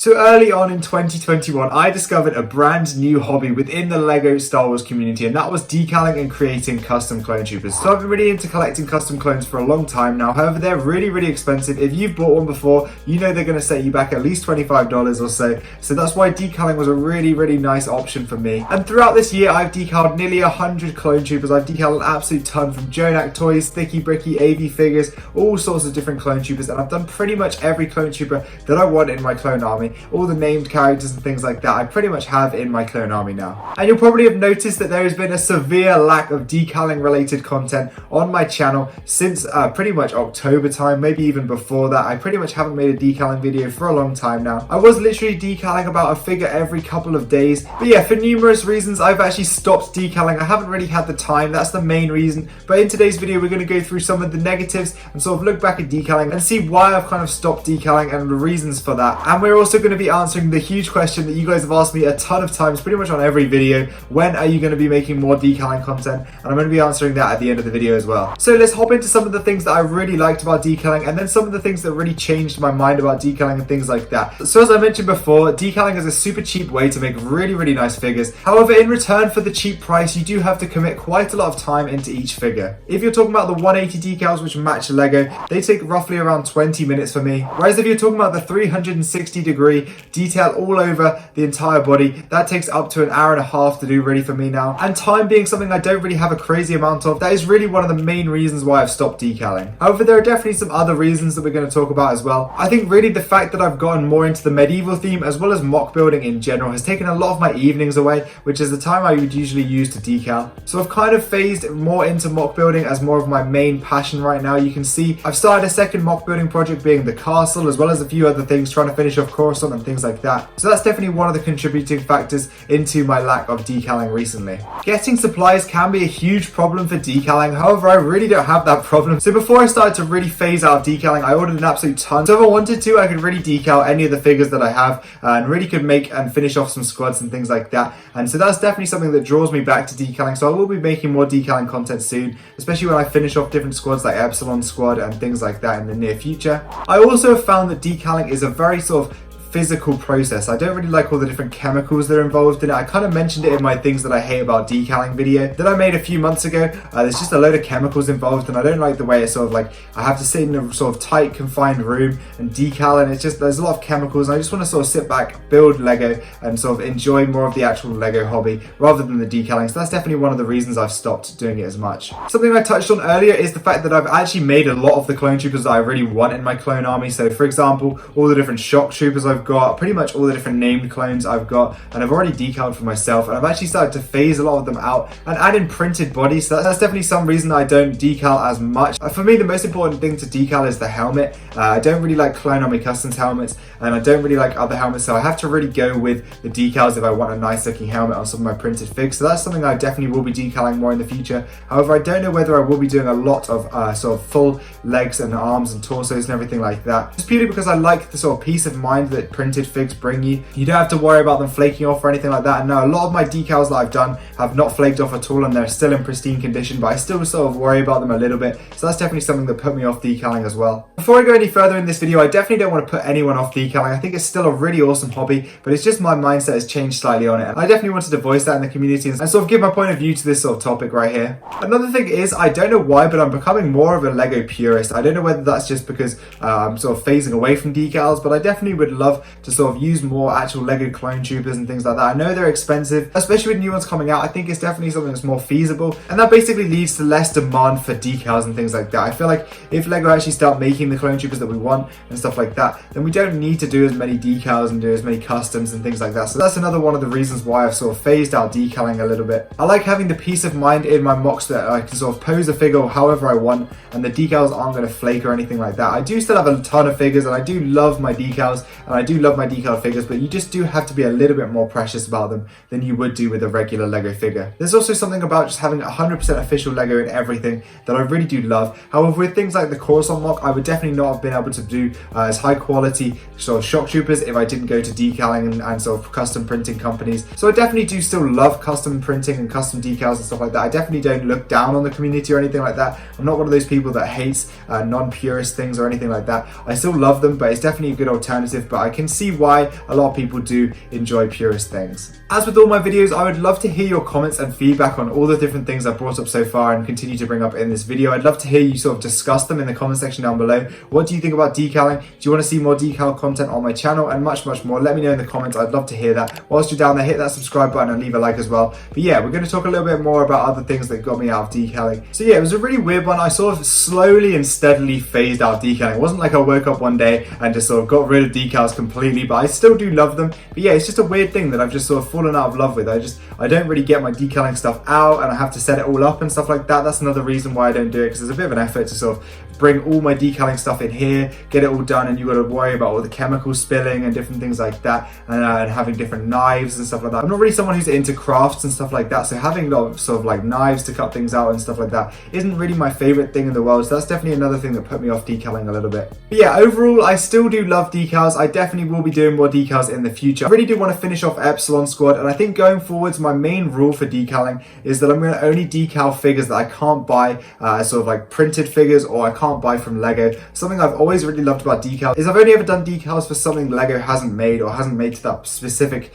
So early on in 2021, I discovered a brand new hobby within the LEGO Star Wars community, and that was decaling and creating custom clone troopers. So I've been really into collecting custom clones for a long time now. However, they're really expensive. If you've bought one before, you know they're going to set you back at least $25 or so. So that's why decaling was a really nice option for me. And throughout this year, I've decaled nearly 100 clone troopers. I've decaled an absolute ton, from Jonak toys, Sticky Bricky, AV figures, all sorts of different clone troopers. And I've done pretty much every clone trooper that I want in my clone army. All the named characters and things like that I pretty much have in my clone army now. And you'll probably have noticed that there has been a severe lack of decaling related content on my channel since pretty much October time, maybe even before that. I pretty much haven't made a decaling video for a long time now. I was literally decaling about a figure every couple of days, but yeah, for numerous reasons I've actually stopped decaling. I haven't really had the time, that's the main reason. But in today's video we're going to go through some of the negatives and sort of look back at decaling and see why I've kind of stopped decaling and the reasons for that. And we're also going to be answering the huge question that you guys have asked me a ton of times, pretty much on every video: when are you going to be making more decaling content? And I'm going to be answering that at the end of the video as well. So let's hop into some of the things that I really liked about decaling, and then some of the things that really changed my mind about decaling and things like that. So as I mentioned before, decaling is a super cheap way to make really nice figures. However, in return for the cheap price, you do have to commit quite a lot of time into each figure. If you're talking about the 180 decals which match Lego, they take roughly around 20 minutes for me. Whereas if you're talking about the 360-degree detail all over the entire body, that takes up to an hour and a half to do really for me now. And time being something I don't really have a crazy amount of, that is really one of the main reasons why I've stopped decaling. However, there are definitely some other reasons that we're going to talk about as well. I think really the fact that I've gotten more into the medieval theme as well as mock building in general has taken a lot of my evenings away, which is the time I would usually use to decal. So I've kind of phased more into mock building as more of my main passion right now. You can see I've started a second mock building project, being the castle, as well as a few other things, trying to finish off Coruscant and things like that. So that's definitely one of the contributing factors into my lack of decaling recently. Getting supplies can be a huge problem for decaling. However, I really don't have that problem. So before I started to really phase out of decaling, I ordered an absolute ton. So if I wanted to, I could really decal any of the figures that I have and really could make and finish off some squads and things like that. And so that's definitely something that draws me back to decaling. So I will be making more decaling content soon, especially when I finish off different squads like Epsilon Squad and things like that in the near future. I also have found that decaling is a very sort of physical process. I don't really like all the different chemicals that are involved in it. I kind of mentioned it in my things that I hate about decaling video that I made a few months ago. There's just a load of chemicals involved, and I don't like the way it's sort of like I have to sit in a sort of tight confined room and decal, and it's just there's a lot of chemicals, and I just want to sort of sit back, build Lego, and sort of enjoy more of the actual Lego hobby rather than the decaling. So that's definitely one of the reasons I've stopped doing it as much. Something I touched on earlier is the fact that I've actually made a lot of the clone troopers that I really want in my clone army. So for example, all the different shock troopers I've got, pretty much all the different named clones I've got, and I've already decaled for myself, and I've actually started to phase a lot of them out and add in printed bodies. So that's definitely some reason I don't decal as much. For me, the most important thing to decal is the helmet. I don't really like Clone Army Customs helmets, and I don't really like other helmets, so I have to really go with the decals if I want a nice looking helmet on some of my printed figs. So that's something I definitely will be decaling more in the future. However, I don't know whether I will be doing a lot of sort of full legs and arms and torsos and everything like that, just purely because I like the sort of peace of mind that printed figs bring you. You don't have to worry about them flaking off or anything like that. And now a lot of my decals that I've done have not flaked off at all, and they're still in pristine condition, but I still sort of worry about them a little bit. So that's definitely something that put me off decaling as well. Before I go any further in this video, I definitely don't want to put anyone off decaling. I think it's still a really awesome hobby, but it's just my mindset has changed slightly on it. And I definitely wanted to voice that in the community and sort of give my point of view to this sort of topic right here. Another thing is, I don't know why, but I'm becoming more of a Lego purist. I don't know whether that's just because I'm sort of phasing away from decals, but I definitely would love to sort of use more actual Lego clone troopers and things like that. I know they're expensive, especially with new ones coming out. I think it's definitely something that's more feasible, and that basically leads to less demand for decals and things like that. I feel like if Lego actually start making the clone troopers that we want and stuff like that, then we don't need to do as many decals and do as many customs and things like that. So that's another one of the reasons why I've sort of phased out decaling a little bit. I like having the peace of mind in my mocks that I can sort of pose a figure however I want, and the decals aren't going to flake or anything like that. I do still have a ton of figures, and I do love my decals, and I do love my decal figures, but you just do have to be a little bit more precious about them than you would do with a regular Lego figure. There's also something about just having 100% official Lego in everything that I really do love. However, with things like the Coruscant mock, I would definitely not have been able to do as high quality sort of shock troopers if I didn't go to decaling and sort of custom printing companies. So I definitely do still love custom printing and custom decals and stuff like that. I definitely don't look down on the community or anything like that. I'm not one of those people that hates non-purist things or anything like that. I still love them, but it's definitely a good alternative, but I can see why a lot of people do enjoy purist things. As with all my videos, I would love to hear your comments and feedback on all the different things I've brought up so far and continue to bring up in this video. I'd love to hear you sort of discuss them in the comment section down below. What do you think about decaling? Do you want to see more decal content on my channel and much more? Let me know in the comments. I'd love to hear that. Whilst you're down there, hit that subscribe button and leave a like as well. But yeah, we're going to talk a little bit more about other things that got me out of decaling. So yeah, it was a really weird one. I sort of slowly and steadily phased out decaling. It wasn't like I woke up one day and just sort of got rid of decals completely, but I still do love them. But yeah, it's just a weird thing that I've just sort of fallen out of love with. I don't really get my decaling stuff out, and I have to set it all up and stuff like that. That's another reason why I don't do it, because there's a bit of an effort to sort of bring all my decaling stuff in here, get it all done, and you got to worry about all the chemicals spilling and different things like that, and having different knives and stuff like that. I'm not really someone who's into crafts and stuff like that, so having a lot of sort of like knives to cut things out and stuff like that isn't really my favorite thing in the world. So that's definitely another thing that put me off decaling a little bit. But yeah, overall, I still do love decals. I definitely will be doing more decals in the future. I really do want to finish off Epsilon Squad, and I think going forwards, my main rule for decaling is that I'm going to only decal figures that I can't buy sort of like printed figures, or I can't buy from Lego. Something I've always really loved about decal is I've only ever done decals for something Lego hasn't made, or hasn't made to that specific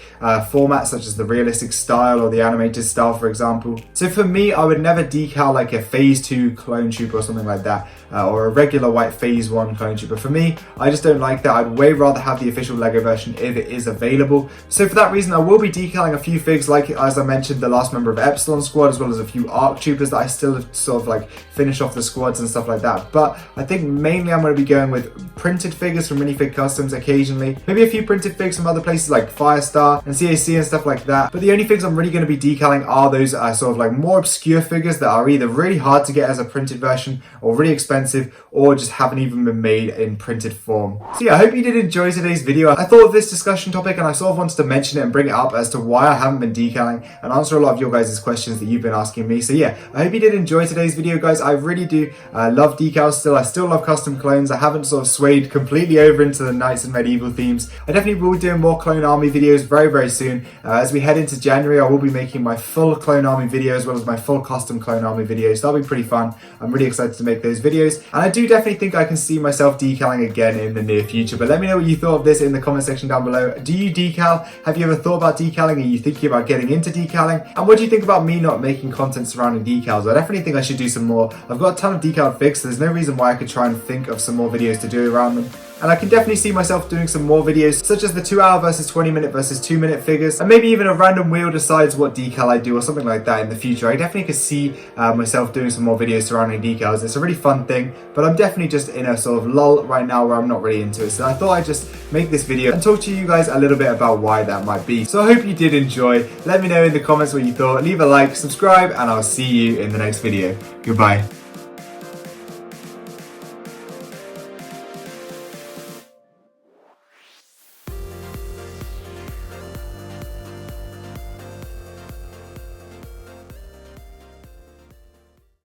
format, such as the realistic style or the animated style, for example. So for me, I would never decal like a Phase 2 clone trooper or something like that, or a regular white Phase 1 clone trooper. For me, I just don't like that. I'd way rather have the official Lego version if it is available. So for that reason, I will be decaling a few figs, like as I mentioned, the last member of Epsilon Squad, as well as a few ARC troopers that I still sort of like finish off the squads and stuff like that. But I think mainly I'm going to be going with printed figures from Minifig Customs occasionally, maybe a few printed figs from other places like Firestar and CAC and stuff like that. But the only figs I'm really going to be decaling are those sort of like more obscure figures that are either really hard to get as a printed version, or really expensive, or just haven't even been made in printed form. So yeah, I hope you did enjoy today's video. I thought of this discussion topic and I sort of wanted to mention it and bring it up as to why I haven't been decaling, and answer a lot of your guys' questions that you've been asking me. So yeah, I hope you did enjoy today's video, guys. I really do love decals still. I still love custom clones. I haven't sort of swayed completely over into the Knights and Medieval themes. I definitely will be doing more Clone Army videos very soon. As we head into January, I will be making my full Clone Army video as well as my full custom Clone Army videos. So that'll be pretty fun. I'm really excited to make those videos, and I do definitely think I can see myself decaling again in the near future. But let me know what you thought of this in the comment section down below. Do you decal? Have you ever thought about decaling? Are you thinking about getting into decaling? And what do you think about me not making content surrounding decals? I definitely think I should do some more. I've got a ton of decaled figs, so there's no reason why I could try and think of some more videos to do around them. And I can definitely see myself doing some more videos, such as the 2-hour versus 20-minute versus 2-minute figures, and maybe even a random wheel decides what decal I do or something like that in the future. I definitely could see myself doing some more videos surrounding decals. It's a really fun thing, but I'm definitely just in a sort of lull right now where I'm not really into it. So I thought I'd just make this video and talk to you guys a little bit about why that might be. So I hope you did enjoy. Let me know in the comments what you thought. Leave a like, subscribe, and I'll see you in the next video. Goodbye.